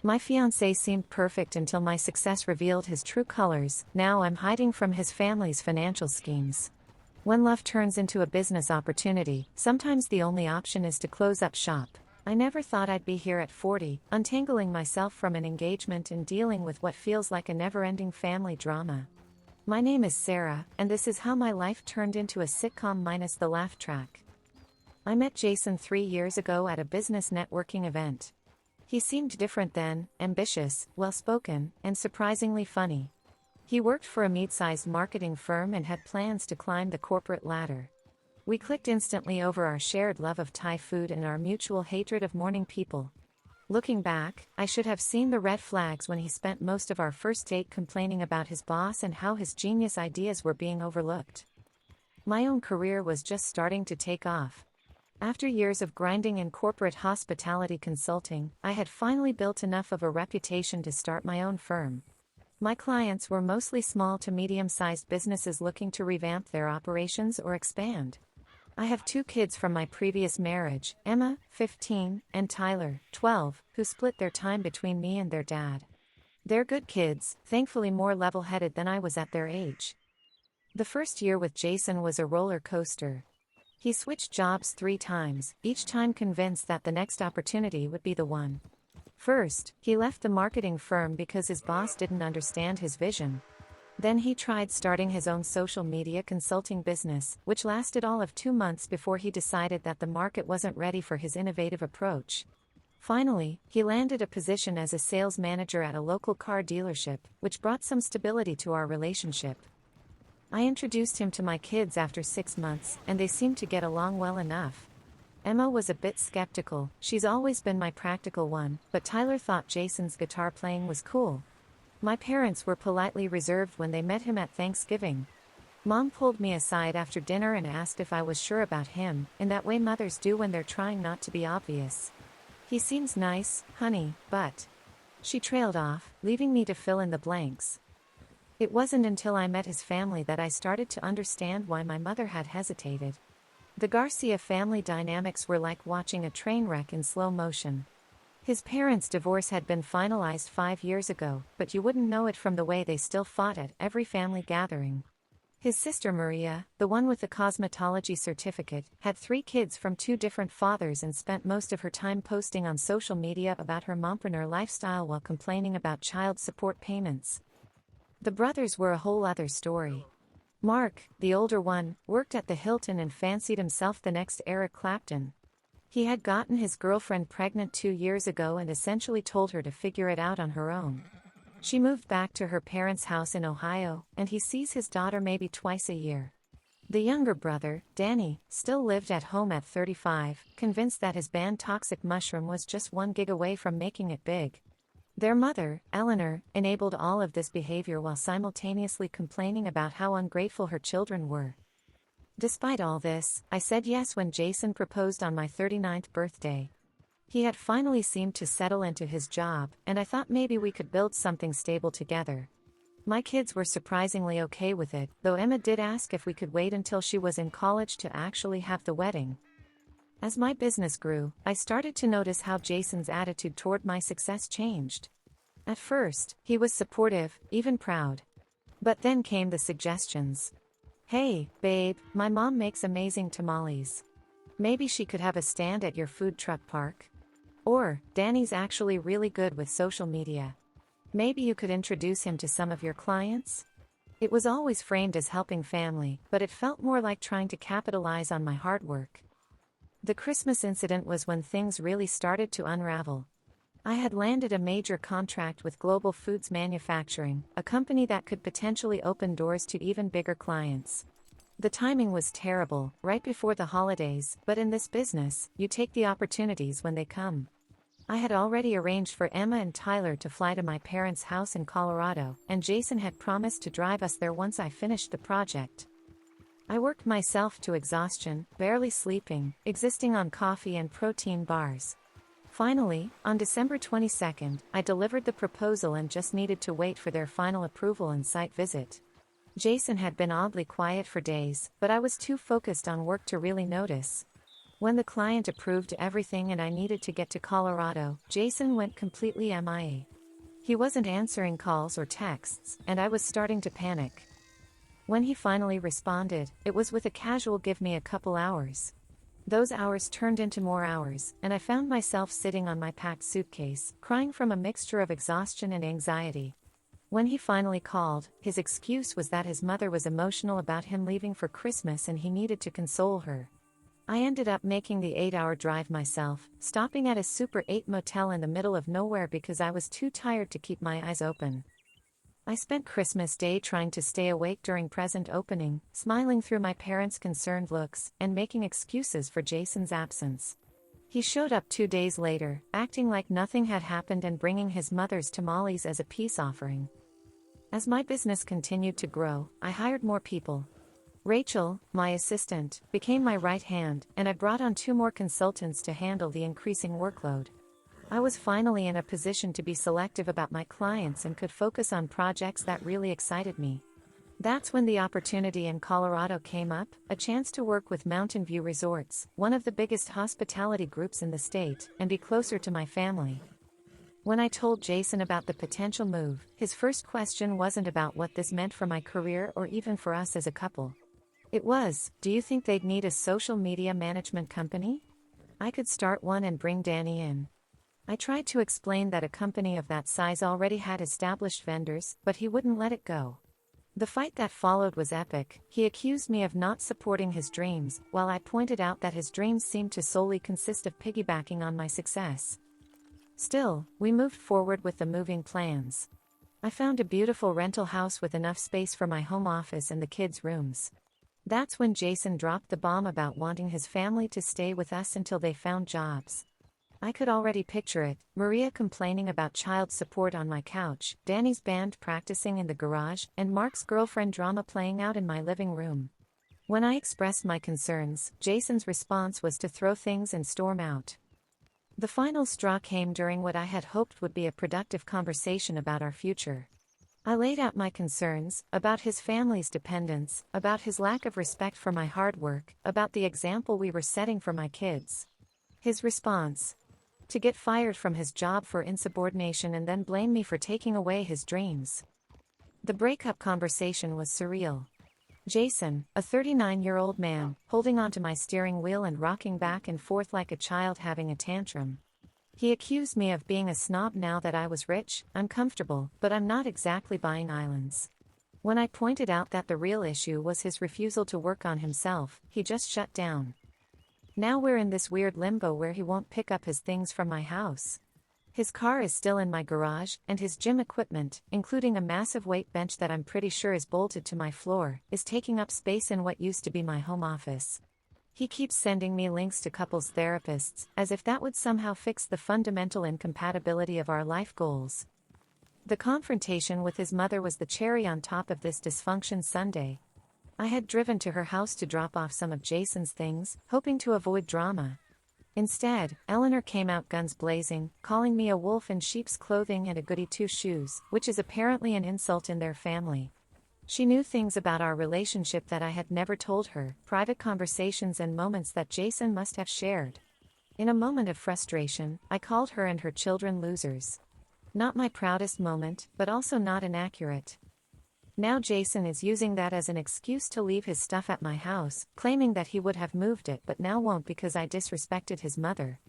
My fiancé seemed perfect until my success revealed his true colors. Now I'm hiding from his family's financial schemes. When love turns into a business opportunity, sometimes the only option is to close up shop. I never thought I'd be here at 40, untangling myself from an engagement and dealing with what feels like a never-ending family drama. My name is Sarah, and this is how my life turned into a sitcom minus the laugh track. I met Jason 3 years ago at a business networking event. He seemed different then, ambitious, well-spoken, and surprisingly funny. He worked for a mid-sized marketing firm and had plans to climb the corporate ladder. We clicked instantly over our shared love of Thai food and our mutual hatred of morning people. Looking back, I should have seen the red flags when he spent most of our first date complaining about his boss and how his genius ideas were being overlooked. My own career was just starting to take off. After years of grinding in corporate hospitality consulting, I had finally built enough of a reputation to start my own firm. My clients were mostly small to medium-sized businesses looking to revamp their operations or expand. I have 2 kids from my previous marriage, Emma, 15, and Tyler, 12, who split their time between me and their dad. They're good kids, thankfully more level-headed than I was at their age. The first year with Jason was a roller coaster. He switched jobs 3 times, each time convinced that the next opportunity would be the one. First, he left the marketing firm because his boss didn't understand his vision. Then he tried starting his own social media consulting business, which lasted all of 2 months before he decided that the market wasn't ready for his innovative approach. Finally, he landed a position as a sales manager at a local car dealership, which brought some stability to our relationship. I introduced him to my kids after 6 months, and they seemed to get along well enough. Emma was a bit skeptical, she's always been my practical one, but Tyler thought Jason's guitar playing was cool. My parents were politely reserved when they met him at Thanksgiving. Mom pulled me aside after dinner and asked if I was sure about him, in that way mothers do when they're trying not to be obvious. He seems nice, honey, but... She trailed off, leaving me to fill in the blanks. It wasn't until I met his family that I started to understand why my mother had hesitated. The Garcia family dynamics were like watching a train wreck in slow motion. His parents' divorce had been finalized 5 years ago, but you wouldn't know it from the way they still fought at every family gathering. His sister Maria, the one with the cosmetology certificate, had 3 kids from 2 different fathers and spent most of her time posting on social media about her mompreneur lifestyle while complaining about child support payments. The brothers were a whole other story. Mark, the older one, worked at the Hilton and fancied himself the next Eric Clapton. He had gotten his girlfriend pregnant 2 years ago and essentially told her to figure it out on her own. She moved back to her parents' house in Ohio, and he sees his daughter maybe twice a year. The younger brother, Danny, still lived at home at 35, convinced that his band Toxic Mushroom was just 1 gig away from making it big. Their mother, Eleanor, enabled all of this behavior while simultaneously complaining about how ungrateful her children were. Despite all this, I said yes when Jason proposed on my 39th birthday. He had finally seemed to settle into his job, and I thought maybe we could build something stable together. My kids were surprisingly okay with it, though Emma did ask if we could wait until she was in college to actually have the wedding. As my business grew, I started to notice how Jason's attitude toward my success changed. At first, he was supportive, even proud. But then came the suggestions. Hey, babe, my mom makes amazing tamales. Maybe she could have a stand at your food truck park. Or, Danny's actually really good with social media. Maybe you could introduce him to some of your clients? It was always framed as helping family, but it felt more like trying to capitalize on my hard work. The Christmas incident was when things really started to unravel. I had landed a major contract with Global Foods Manufacturing, a company that could potentially open doors to even bigger clients. The timing was terrible, right before the holidays, but in this business, you take the opportunities when they come. I had already arranged for Emma and Tyler to fly to my parents' house in Colorado, and Jason had promised to drive us there once I finished the project. I worked myself to exhaustion, barely sleeping, existing on coffee and protein bars. Finally, on December 22nd, I delivered the proposal and just needed to wait for their final approval and site visit. Jason had been oddly quiet for days, but I was too focused on work to really notice. When the client approved everything and I needed to get to Colorado, Jason went completely MIA. He wasn't answering calls or texts, and I was starting to panic. When he finally responded, it was with a casual "give me a couple hours." Those hours turned into more hours, and I found myself sitting on my packed suitcase, crying from a mixture of exhaustion and anxiety. When he finally called, his excuse was that his mother was emotional about him leaving for Christmas and he needed to console her. I ended up making the 8-hour drive myself, stopping at a Super 8 motel in the middle of nowhere because I was too tired to keep my eyes open. I spent Christmas Day trying to stay awake during present opening, smiling through my parents' concerned looks, and making excuses for Jason's absence. He showed up 2 days later, acting like nothing had happened and bringing his mother's tamales as a peace offering. As my business continued to grow, I hired more people. Rachel, my assistant, became my right hand, and I brought on 2 more consultants to handle the increasing workload. I was finally in a position to be selective about my clients and could focus on projects that really excited me. That's when the opportunity in Colorado came up, a chance to work with Mountain View Resorts, one of the biggest hospitality groups in the state, and be closer to my family. When I told Jason about the potential move, his first question wasn't about what this meant for my career or even for us as a couple. It was, "Do you think they'd need a social media management company? I could start one and bring Danny in." I tried to explain that a company of that size already had established vendors, but he wouldn't let it go. The fight that followed was epic. He accused me of not supporting his dreams, while I pointed out that his dreams seemed to solely consist of piggybacking on my success. Still, we moved forward with the moving plans. I found a beautiful rental house with enough space for my home office and the kids' rooms. That's when Jason dropped the bomb about wanting his family to stay with us until they found jobs. I could already picture it, Maria complaining about child support on my couch, Danny's band practicing in the garage, and Mark's girlfriend drama playing out in my living room. When I expressed my concerns, Jason's response was to throw things and storm out. The final straw came during what I had hoped would be a productive conversation about our future. I laid out my concerns, about his family's dependence, about his lack of respect for my hard work, about the example we were setting for my kids. His response: to get fired from his job for insubordination and then blame me for taking away his dreams. The breakup conversation was surreal. Jason, a 39-year-old man, holding onto my steering wheel and rocking back and forth like a child having a tantrum. He accused me of being a snob now that I was rich, I'm comfortable, but I'm not exactly buying islands. When I pointed out that the real issue was his refusal to work on himself, he just shut down. Now we're in this weird limbo where he won't pick up his things from my house. His car is still in my garage, and his gym equipment, including a massive weight bench that I'm pretty sure is bolted to my floor, is taking up space in what used to be my home office. He keeps sending me links to couples therapists, as if that would somehow fix the fundamental incompatibility of our life goals. The confrontation with his mother was the cherry on top of this dysfunction Sunday. I had driven to her house to drop off some of Jason's things, hoping to avoid drama. Instead, Eleanor came out guns blazing, calling me a wolf in sheep's clothing and a goody two-shoes, which is apparently an insult in their family. She knew things about our relationship that I had never told her, private conversations and moments that Jason must have shared. In a moment of frustration, I called her and her children losers. Not my proudest moment, but also not inaccurate. Now Jason is using that as an excuse to leave his stuff at my house, claiming that he would have moved it but now won't because I disrespected his mother.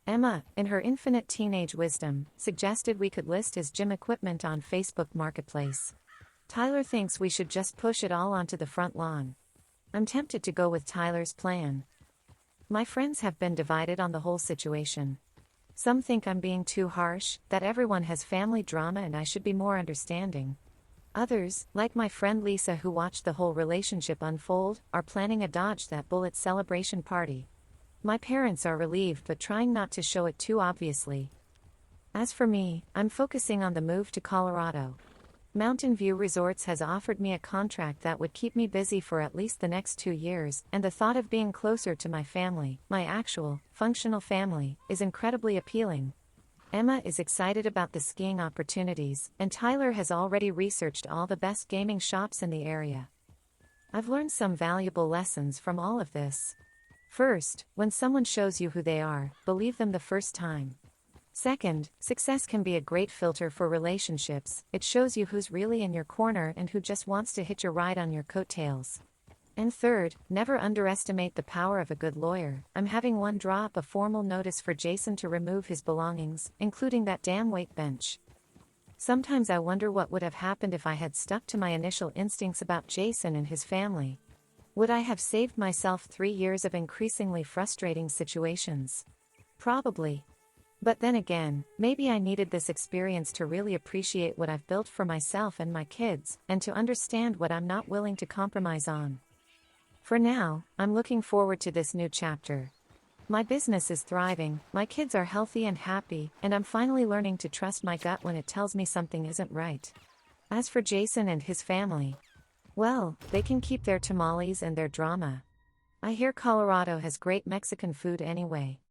Emma, in her infinite teenage wisdom, suggested we could list his gym equipment on Facebook Marketplace. Tyler thinks we should just push it all onto the front lawn. I'm tempted to go with Tyler's plan. My friends have been divided on the whole situation. Some think I'm being too harsh, that everyone has family drama and I should be more understanding. Others, like my friend Lisa who watched the whole relationship unfold, are planning a dodge that bullet celebration party. My parents are relieved but trying not to show it too obviously. As for me, I'm focusing on the move to Colorado. Mountain View Resorts has offered me a contract that would keep me busy for at least the next 2 years, and the thought of being closer to my family, my actual, functional family, is incredibly appealing. Emma is excited about the skiing opportunities, and Tyler has already researched all the best gaming shops in the area. I've learned some valuable lessons from all of this. First, when someone shows you who they are, believe them the first time. Second, success can be a great filter for relationships. It shows you who's really in your corner and who just wants to hitch a ride on your coattails. And third, never underestimate the power of a good lawyer. I'm having one draw up a formal notice for Jason to remove his belongings, including that damn weight bench. Sometimes I wonder what would have happened if I had stuck to my initial instincts about Jason and his family. Would I have saved myself 3 years of increasingly frustrating situations? Probably. But then again, maybe I needed this experience to really appreciate what I've built for myself and my kids, and to understand what I'm not willing to compromise on. For now, I'm looking forward to this new chapter. My business is thriving, my kids are healthy and happy, and I'm finally learning to trust my gut when it tells me something isn't right. As for Jason and his family, well, they can keep their tamales and their drama. I hear Colorado has great Mexican food anyway.